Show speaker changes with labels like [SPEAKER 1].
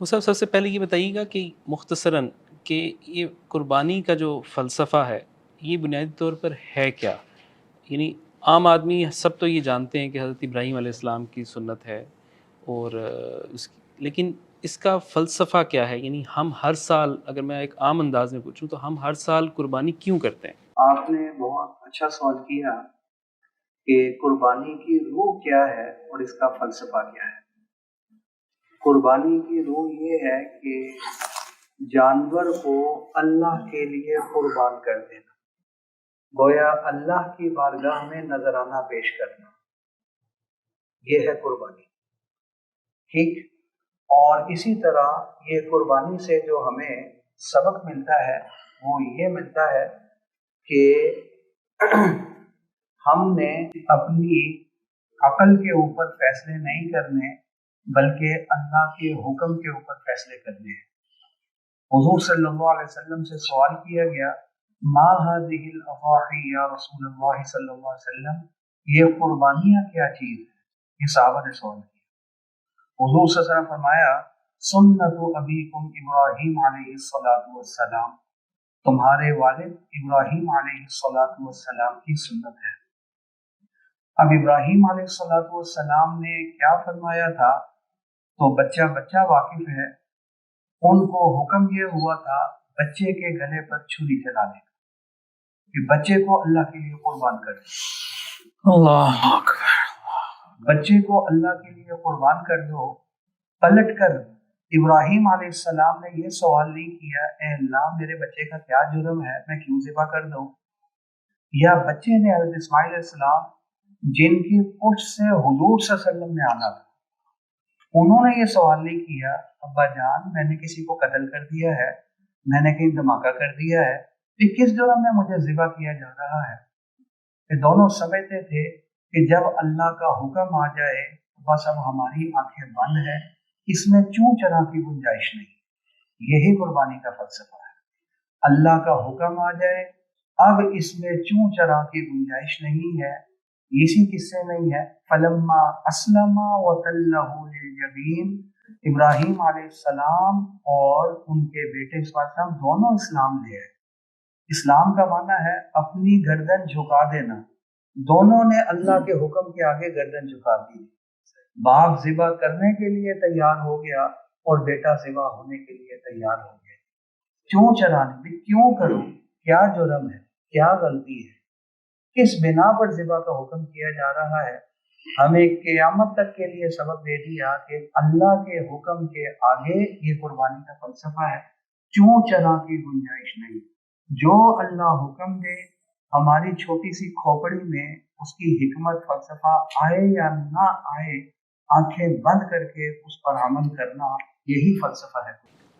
[SPEAKER 1] وہ صاحب سب سے پہلے یہ بتائیے گا کہ مختصراً کہ یہ قربانی کا جو فلسفہ ہے یہ بنیادی طور پر ہے کیا؟ یعنی عام آدمی سب تو یہ جانتے ہیں کہ حضرت ابراہیم علیہ السلام کی سنت ہے اور لیکن اس کا فلسفہ کیا ہے؟ یعنی ہم ہر سال، اگر میں ایک عام انداز میں پوچھوں تو ہم ہر سال قربانی کیوں کرتے ہیں؟
[SPEAKER 2] آپ نے بہت اچھا سوال کیا کہ قربانی کی روح کیا ہے اور اس کا فلسفہ کیا ہے۔ قربانی کی روح یہ ہے کہ جانور کو اللہ کے لیے قربان کر دینا، گویا اللہ کی بارگاہ میں نذرانہ پیش کرنا، یہ ہے قربانی، ٹھیک۔ اور اسی طرح یہ قربانی سے جو ہمیں سبق ملتا ہے وہ یہ ملتا ہے کہ ہم نے اپنی عقل کے اوپر فیصلے نہیں کرنے بلکہ اللہ کے حکم کے اوپر فیصلے کرنے ہیں۔ حضور صلی اللہ علیہ وسلم سے سوال کیا گیا، ما هذه الاضاحی یا رسول اللہ صلی اللہ علیہ وسلم، یہ قربانیاں کیا چیز ہے؟ یہ صحابہ نے سوال کیا۔ حضور صلی اللہ علیہ وسلم فرمایا، سنت ابیکم ابراہیم علیہ السلام، تمہارے والد ابراہیم علیہ السلام کی سنت ہے۔ اب ابراہیم علیہ السلام نے کیا فرمایا تھا تو بچہ واقف ہے، ان کو حکم یہ ہوا تھا بچے کے گلے پر چھری چلانے کا کہ بچے کو اللہ کے لیے قربان کر دو،
[SPEAKER 1] اللہ اکبر،
[SPEAKER 2] بچے کو اللہ کے لیے قربان کر دو۔ پلٹ کر ابراہیم علیہ السلام نے یہ سوال نہیں کیا، اے اللہ میرے بچے کا کیا جرم ہے، میں کیوں ذبح کر دوں؟ یا بچے نے حضرت اسماعیل علیہ السلام جن کی پشت سے حضور صلی اللہ علیہ وسلم نے آنا تھا، انہوں نے یہ سوال نہیں کیا، ابا جان میں نے کسی کو قتل کر دیا ہے، میں نے کہیں دھماکہ کر دیا ہے، یہ کس جرم میں مجھے ذبح کیا جا رہا ہے؟ یہ دونوں سمجھتے تھے کہ جب اللہ کا حکم آ جائے بس اب ہماری آنکھیں بند ہیں، اس میں چوں چرا کی گنجائش نہیں۔ یہی قربانی کا فلسفہ ہے، اللہ کا حکم آ جائے اب اس میں چوں چرا کی گنجائش نہیں ہے۔ اسی قصے میں ہی ہے، فلما اسلم وتلہ للجبین، ابراہیم علیہ السلام اور ان کے بیٹے اسماعیل السلام دونوں اسلام لے آئے۔ اسلام کا معنی ہے اپنی گردن جھکا دینا، دونوں نے اللہ کے حکم کے آگے گردن جھکا دی۔ باپ ذبح کرنے کے لیے تیار ہو گیا اور بیٹا ذبح ہونے کے لیے تیار ہو گیا۔ کیوں چرانے بھی کیوں کرو؟ کیا جرم ہے؟ کیا غلطی ہے؟ کس بنا پر ذبح کا حکم کیا جا رہا ہے؟ ہمیں قیامت تک کے لیے سبق دے دیا کہ اللہ کے حکم کے آگے یہ قربانی کا فلسفہ ہے، چوں چرا کی گنجائش نہیں۔ جو اللہ حکم دے، ہماری چھوٹی سی کھوپڑی میں اس کی حکمت فلسفہ آئے یا نہ آئے، آنکھیں بند کر کے اس پر عمل کرنا، یہی فلسفہ ہے۔